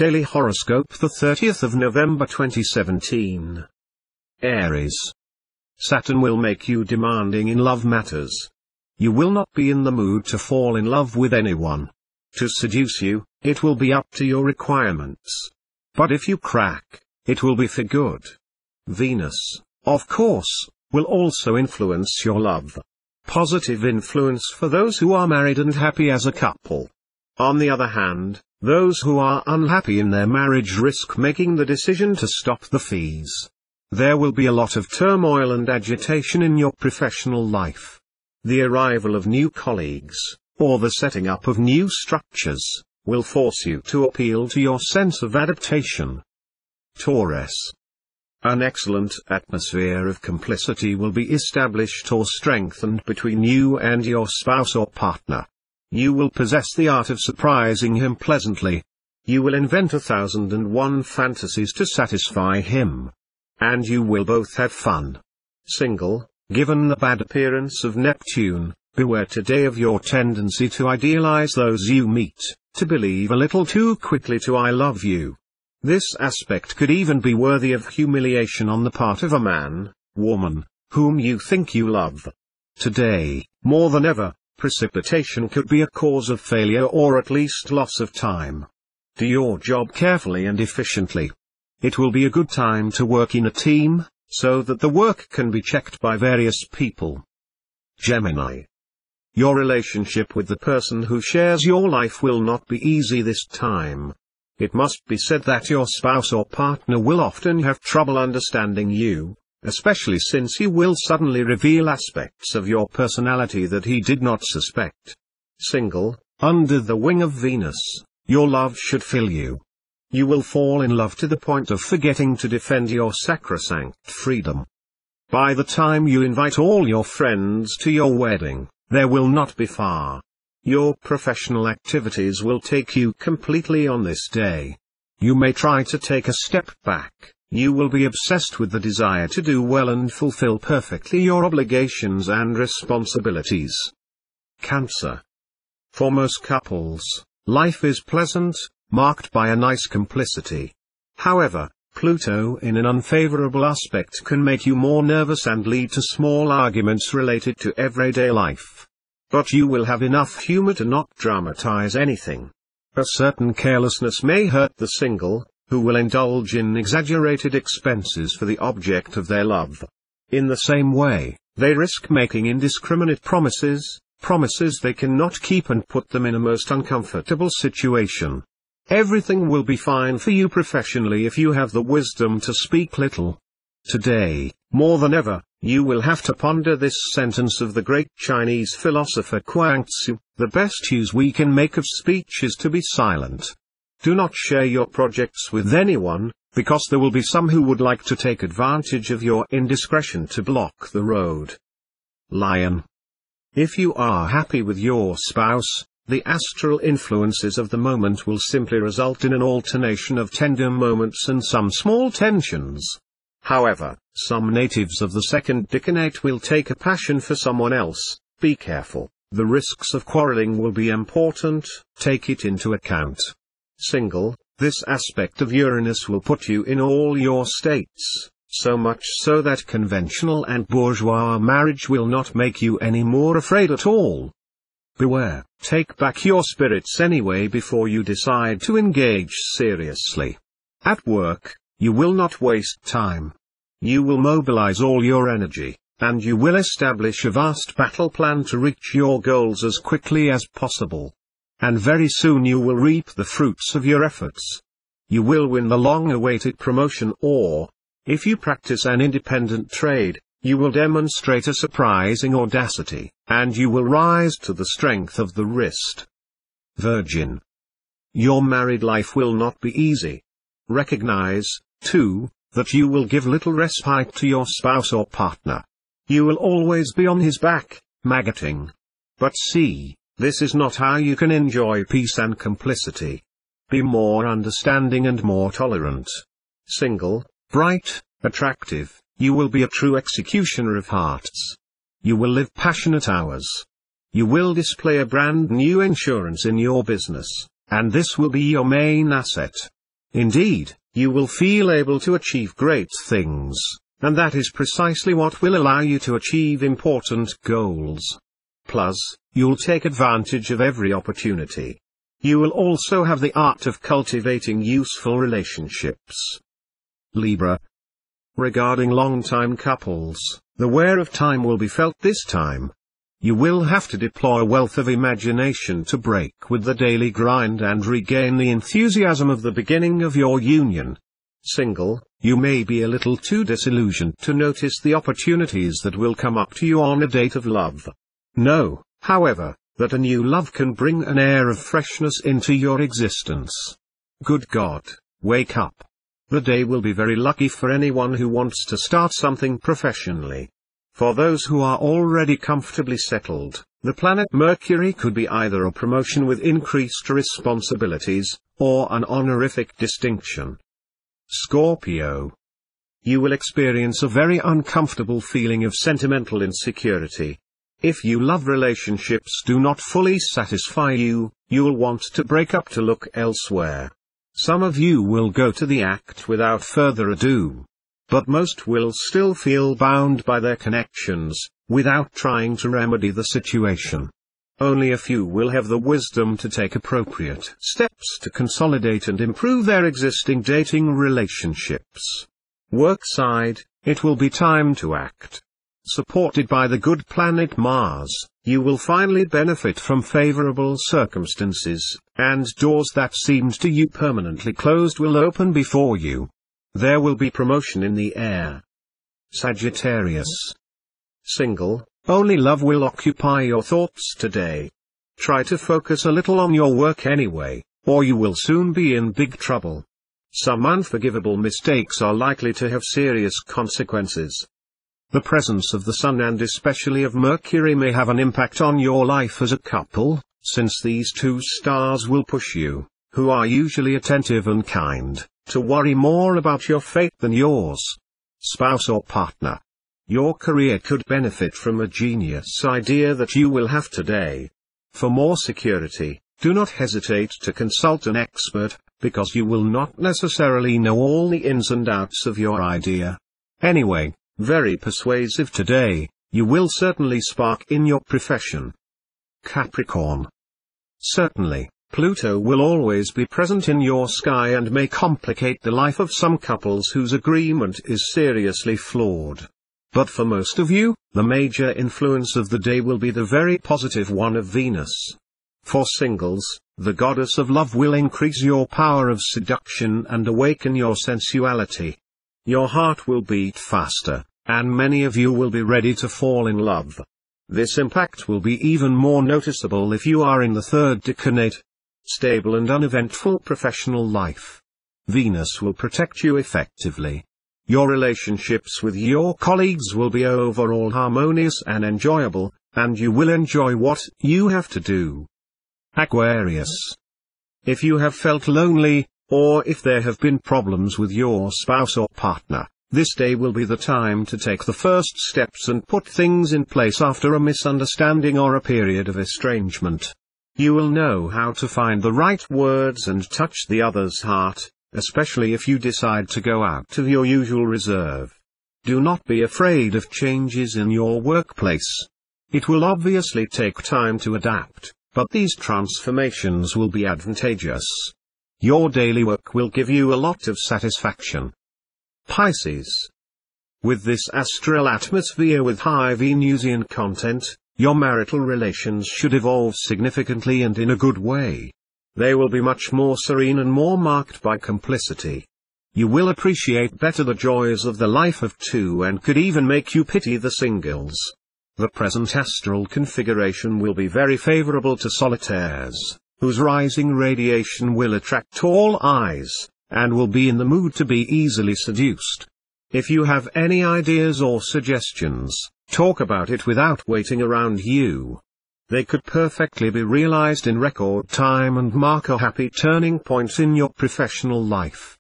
Daily Horoscope, the 30th of November 2017. Aries. Saturn will make you demanding in love matters. You will not be in the mood to fall in love with anyone. To seduce you, it will be up to your requirements. But if you crack, it will be for good. Venus, of course, will also influence your love. Positive influence for those who are married and happy as a couple. On the other hand, those who are unhappy in their marriage risk making the decision to stop the fees. There will be a lot of turmoil and agitation in your professional life. The arrival of new colleagues, or the setting up of new structures, will force you to appeal to your sense of adaptation. Taurus. An excellent atmosphere of complicity will be established or strengthened between you and your spouse or partner. You will possess the art of surprising him pleasantly. You will invent 1,001 fantasies to satisfy him. And you will both have fun. Single, given the bad appearance of Neptune, beware today of your tendency to idealize those you meet, to believe a little too quickly to "I love you." This aspect could even be worthy of humiliation on the part of a man, woman, whom you think you love. Today, more than ever, precipitation could be a cause of failure or at least loss of time. Do your job carefully and efficiently. It will be a good time to work in a team, so that the work can be checked by various people. Gemini. Your relationship with the person who shares your life will not be easy this time. It must be said that your spouse or partner will often have trouble understanding you, especially since he will suddenly reveal aspects of your personality that he did not suspect. Single, under the wing of Venus, your love should fill you. You will fall in love to the point of forgetting to defend your sacrosanct freedom. By the time you invite all your friends to your wedding, there will not be far. Your professional activities will take you completely on this day. You may try to take a step back. You will be obsessed with the desire to do well and fulfill perfectly your obligations and responsibilities. Cancer. For most couples, life is pleasant, marked by a nice complicity. However, Pluto in an unfavorable aspect can make you more nervous and lead to small arguments related to everyday life. But you will have enough humor to not dramatize anything. A certain carelessness may hurt the single, who will indulge in exaggerated expenses for the object of their love. In the same way, they risk making indiscriminate promises they cannot keep and put them in a most uncomfortable situation. Everything will be fine for you professionally if you have the wisdom to speak little. Today, more than ever, you will have to ponder this sentence of the great Chinese philosopher Chuang-Tzu: the best use we can make of speech is to be silent. Do not share your projects with anyone, because there will be some who would like to take advantage of your indiscretion to block the road. Lion. If you are happy with your spouse, the astral influences of the moment will simply result in an alternation of tender moments and some small tensions. However, some natives of the second decanate will take a passion for someone else. Be careful, the risks of quarreling will be important, take it into account. Single, this aspect of Uranus will put you in all your states, so much so that conventional and bourgeois marriage will not make you any more afraid at all. Beware, take back your spirits anyway before you decide to engage seriously. At work, you will not waste time. You will mobilize all your energy, and you will establish a vast battle plan to reach your goals as quickly as possible. And very soon you will reap the fruits of your efforts. You will win the long-awaited promotion, or, if you practice an independent trade, you will demonstrate a surprising audacity, and you will rise to the strength of the wrist. Virgin. Your married life will not be easy. Recognize, too, that you will give little respite to your spouse or partner. You will always be on his back, maggoting. But see, this is not how you can enjoy peace and complicity. Be more understanding and more tolerant. Single, bright, attractive, you will be a true executioner of hearts. You will live passionate hours. You will display a brand new insurance in your business, and this will be your main asset. Indeed, you will feel able to achieve great things, and that is precisely what will allow you to achieve important goals. Plus, you'll take advantage of every opportunity. You will also have the art of cultivating useful relationships. Libra. Regarding long-time couples, the wear of time will be felt this time. You will have to deploy a wealth of imagination to break with the daily grind and regain the enthusiasm of the beginning of your union. Single, you may be a little too disillusioned to notice the opportunities that will come up to you on a date of love. Know, however, that a new love can bring an air of freshness into your existence. Good God, wake up. The day will be very lucky for anyone who wants to start something professionally. For those who are already comfortably settled, the planet Mercury could be either a promotion with increased responsibilities, or an honorific distinction. Scorpio. You will experience a very uncomfortable feeling of sentimental insecurity. If you love relationships do not fully satisfy you, you'll want to break up to look elsewhere. Some of you will go to the act without further ado. But most will still feel bound by their connections, without trying to remedy the situation. Only a few will have the wisdom to take appropriate steps to consolidate and improve their existing dating relationships. Work side, it will be time to act. Supported by the good planet Mars, you will finally benefit from favorable circumstances, and doors that seemed to you permanently closed will open before you. There will be promotion in the air. Sagittarius. Single, only love will occupy your thoughts today. Try to focus a little on your work anyway, or you will soon be in big trouble. Some unforgivable mistakes are likely to have serious consequences. The presence of the Sun and especially of Mercury may have an impact on your life as a couple, since these two stars will push you, who are usually attentive and kind, to worry more about your fate than yours. Spouse or partner. Your career could benefit from a genius idea that you will have today. For more security, do not hesitate to consult an expert, because you will not necessarily know all the ins and outs of your idea. Anyway, very persuasive today, you will certainly spark in your profession. Capricorn. Certainly, Pluto will always be present in your sky and may complicate the life of some couples whose agreement is seriously flawed. But for most of you, the major influence of the day will be the very positive one of Venus. For singles, the goddess of love will increase your power of seduction and awaken your sensuality. Your heart will beat faster, and many of you will be ready to fall in love. This impact will be even more noticeable if you are in the third decanate. Stable and uneventful professional life. Venus will protect you effectively. Your relationships with your colleagues will be overall harmonious and enjoyable, and you will enjoy what you have to do. Aquarius. If you have felt lonely, or if there have been problems with your spouse or partner, this day will be the time to take the first steps and put things in place after a misunderstanding or a period of estrangement. You will know how to find the right words and touch the other's heart, especially if you decide to go out of your usual reserve. Do not be afraid of changes in your workplace. It will obviously take time to adapt, but these transformations will be advantageous. Your daily work will give you a lot of satisfaction. Pisces. With this astral atmosphere with high Venusian content, your marital relations should evolve significantly and in a good way. They will be much more serene and more marked by complicity. You will appreciate better the joys of the life of two and could even make you pity the singles. The present astral configuration will be very favorable to solitaires, whose rising radiation will attract all eyes, and will be in the mood to be easily seduced. If you have any ideas or suggestions, talk about it without waiting around you. They could perfectly be realized in record time and mark a happy turning point in your professional life.